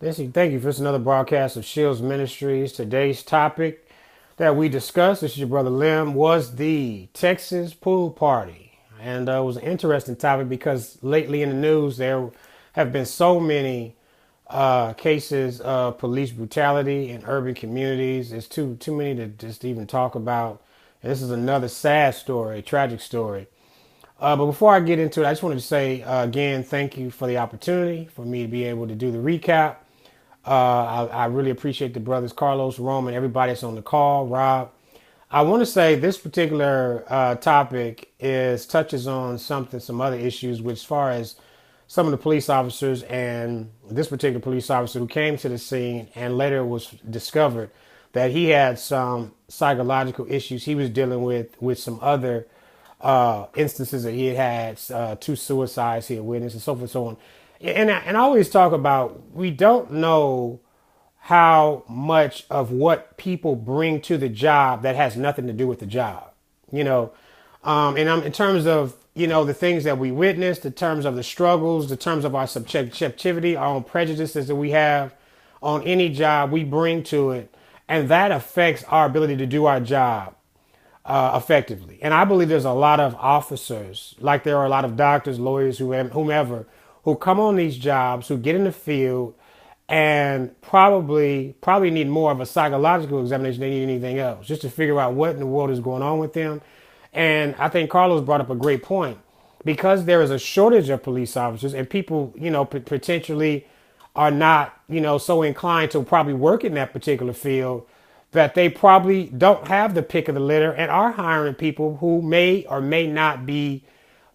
Listen, thank you for this another broadcast of Shields Ministries. Today's topic that we discussed, this is your brother Lim, was the Texas pool party. And it was an interesting topic because lately in the news there have been so many cases of police brutality in urban communities. It's too many to just even talk about. And this is another sad story, tragic story. But before I get into it, I just wanted to say again, thank you for the opportunity for me to be able to do the recap. I really appreciate the brothers Carlos, Roman, everybody that's on the call, Rob. I want to say this particular topic is touches on some other issues, which as far as some of the police officers and this particular police officer who came to the scene and later was discovered that he had some psychological issues he was dealing with some other instances that he had two suicides he had witnessed and so forth and so on. And I always talk about we don't know how much of what people bring to the job that has nothing to do with the job, you know. In terms of, the things that we witnessed, in terms of the struggles, in terms of our subjectivity, our own prejudices that we have on any job we bring to it. And that affects our ability to do our job effectively. And I believe there's a lot of officers, like there are a lot of doctors, lawyers, whomever, who come on these jobs, who get in the field and probably need more of a psychological examination than anything else, just to figure out what in the world is going on with them. And I think Carlos brought up a great point because there is a shortage of police officers and people, potentially are not, so inclined to probably work in that particular field that they probably don't have the pick of the litter and are hiring people who may or may not be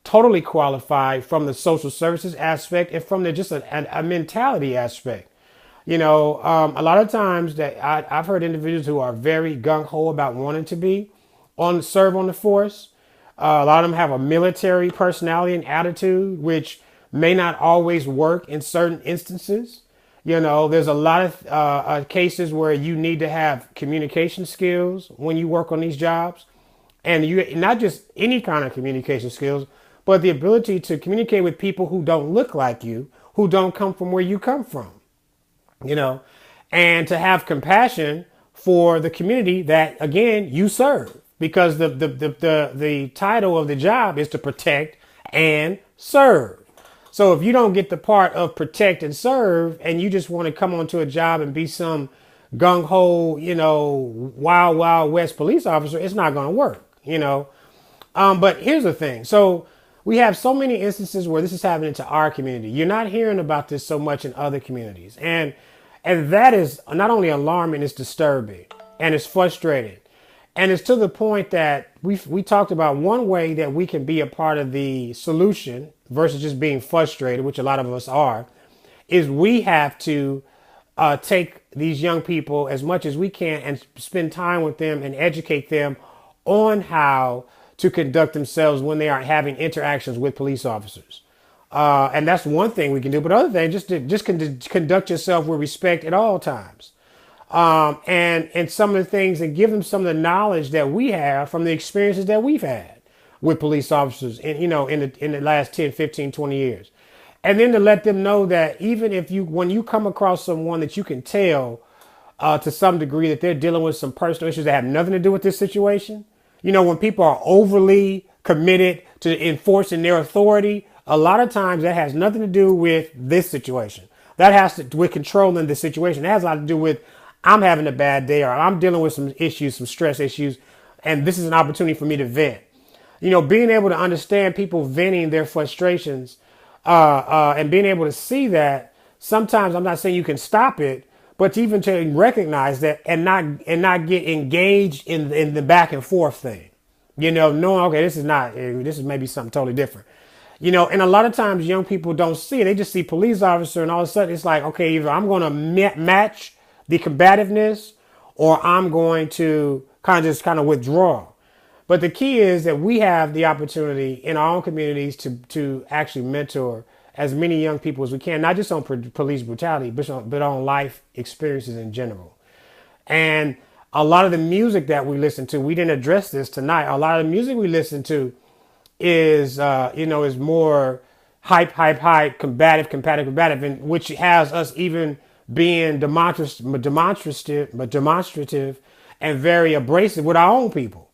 totally qualified from the social services aspect and from just a mentality aspect. A lot of times that I've heard individuals who are very gung-ho about wanting to be serve on the force. A lot of them have a military personality and attitude, which may not always work in certain instances. There's a lot of cases where you need to have communication skills when you work on these jobs, and you not just any kind of communication skills, but the ability to communicate with people who don't look like you, who don't come from where you come from, and to have compassion for the community that, again, you serve, because the title of the job is to protect and serve. So if you don't get the part of protect and serve and you just want to come onto a job and be some gung-ho, wild, wild west police officer, it's not going to work, But here's the thing. So we have so many instances where this is happening to our community. You're not hearing about this so much in other communities. And that is not only alarming, it's disturbing and it's frustrating. And it's to the point that we talked about one way that we can be a part of the solution versus just being frustrated, which a lot of us are, is we have to take these young people as much as we can and spend time with them and educate them on how to conduct themselves when they are having interactions with police officers. And that's one thing we can do. But other thing, just conduct yourself with respect at all times. And some of the things, and give them some of the knowledge that we have from the experiences that we've had with police officers in the last 10, 15, 20 years. And then to let them know that even when you come across someone that you can tell to some degree that they're dealing with some personal issues that have nothing to do with this situation, when people are overly committed to enforcing their authority, a lot of times that has nothing to do with this situation. That has to do with controlling the situation. That has a lot to do with I'm having a bad day or I'm dealing with some issues, some stress issues, and this is an opportunity for me to vent. Being able to understand people venting their frustrations and being able to see that sometimes, I'm not saying you can stop it, but even to recognize that and not get engaged in the back and forth thing, knowing, okay, this is maybe something totally different. And a lot of times young people don't see it. They just see police officer and all of a sudden it's like, okay, either I'm going to match the combativeness or I'm going to kind of withdraw. But the key is that we have the opportunity in our own communities to actually mentor as many young people as we can, not just on police brutality, but on life experiences in general. And a lot of the music that we listen to, we didn't address this tonight. A lot of the music we listen to is more hype, combative, and which has us even being demonstrative and very abrasive with our own people,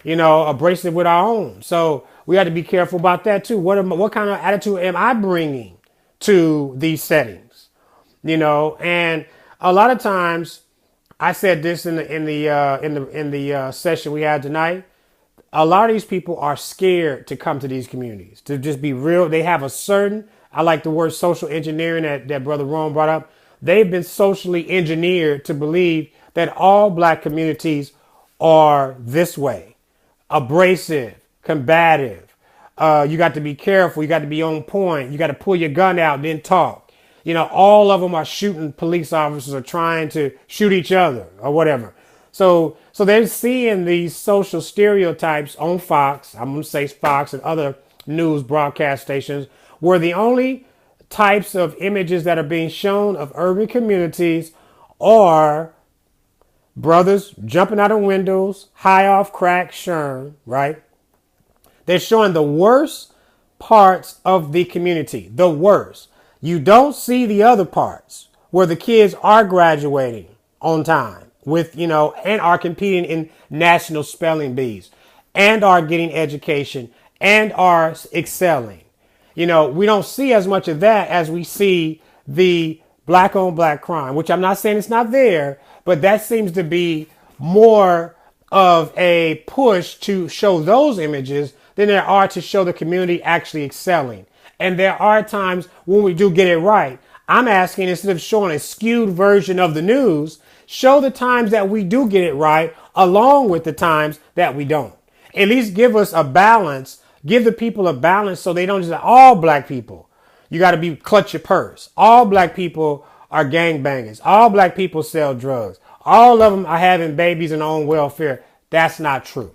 abrasive with our own. So we have to be careful about that too. What kind of attitude am I bringing to these settings? And a lot of times, I said this in the session we had tonight. A lot of these people are scared to come to these communities, to just be real. They have I like the word social engineering that Brother Rome brought up. They've been socially engineered to believe that all black communities are this way: abrasive, combative. You got to be careful. You got to be on point. You got to pull your gun out, then talk. All of them are shooting police officers or trying to shoot each other or whatever. So they're seeing these social stereotypes on Fox. I'm going to say Fox and other news broadcast stations, where the only types of images that are being shown of urban communities are brothers jumping out of windows, high off crack, sherm, right? They're showing the worst parts of the community, the worst. You don't see the other parts where the kids are graduating on time with, and are competing in national spelling bees and are getting education and are excelling. We don't see as much of that as we see the black on black crime, which I'm not saying it's not there, but that seems to be more of a push to show those images than there are to show the community actually excelling. And there are times when we do get it right. I'm asking, instead of showing a skewed version of the news, show the times that we do get it right along with the times that we don't. At least give us a balance. Give the people a balance so they don't just say, all black people, you got to clutch your purse. All black people are gangbangers. All black people sell drugs. All of them are having babies and on welfare. That's not true.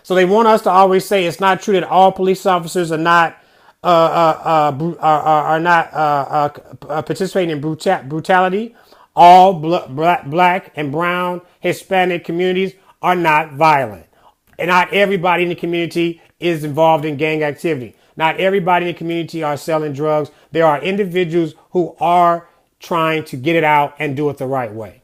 So they want us to always say it's not true that all police officers are not participating in brutality. All black and brown Hispanic communities are not violent. And not everybody in the community is involved in gang activity. Not everybody in the community are selling drugs. There are individuals who are trying to get it out and do it the right way.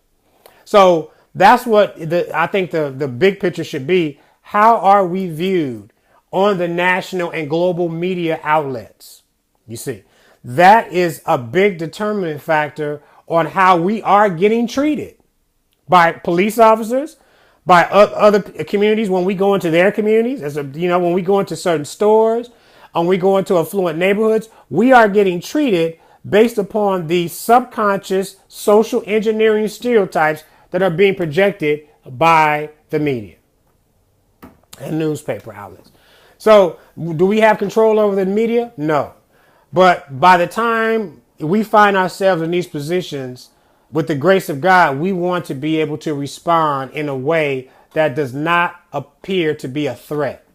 So that's what I think the big picture should be. How are we viewed on the national and global media outlets? You see, that is a big determining factor on how we are getting treated by police officers, by other communities when we go into their communities, when we go into certain stores, when we go into affluent neighborhoods, we are getting treated based upon the subconscious social engineering stereotypes that are being projected by the media and newspaper outlets. So do we have control over the media? No. But by the time we find ourselves in these positions, with the grace of God, we want to be able to respond in a way that does not appear to be a threat.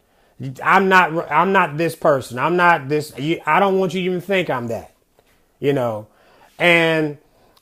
I'm not this person. I'm not this. I don't want you to even think I'm that, and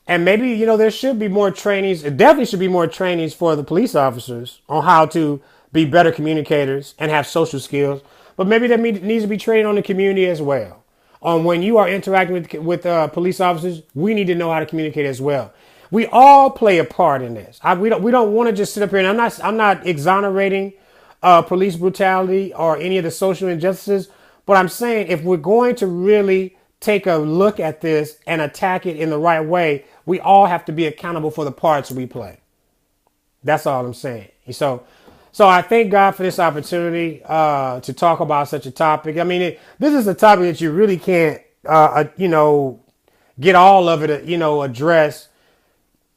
maybe, there should be more trainings. It definitely should be more trainings for the police officers on how to be better communicators and have social skills. But maybe that needs to be trained on the community as well. When you are interacting with police officers, we need to know how to communicate as well. We all play a part in this. We don't want to just sit up here, and I'm not exonerating police brutality or any of the social injustices, but I'm saying if we're going to really take a look at this and attack it in the right way, we all have to be accountable for the parts we play. That's all I'm saying. So I thank God for this opportunity to talk about such a topic. I mean, this is a topic that you really can't, get all of it, address,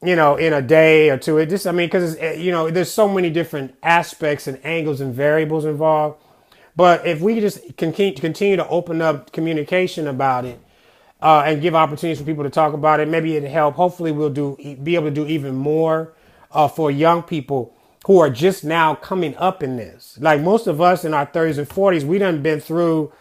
in a day or two. Because there's so many different aspects and angles and variables involved. But if we just continue to open up communication about it and give opportunities for people to talk about it, maybe it'll help. Hopefully we'll be able to do even more for young people who are just now coming up in this. Like most of us in our 30s and 40s, we done been through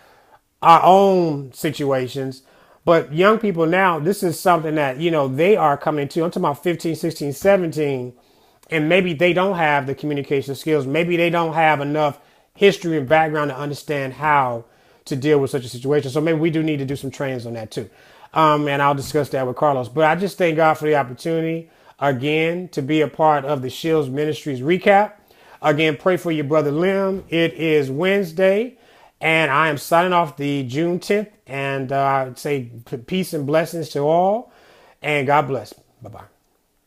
our own situations. But young people now, this is something that, they are coming to. I'm talking about 15, 16, 17, and maybe they don't have the communication skills. Maybe they don't have enough history and background to understand how to deal with such a situation. So maybe we do need to do some trainings on that too. And I'll discuss that with Carlos. But I just thank God for the opportunity again to be a part of the Shields Ministries recap. Again, pray for your brother Lim. It is Wednesday, and I am signing off the June 10th. And I would say peace and blessings to all, and God bless. Bye-bye.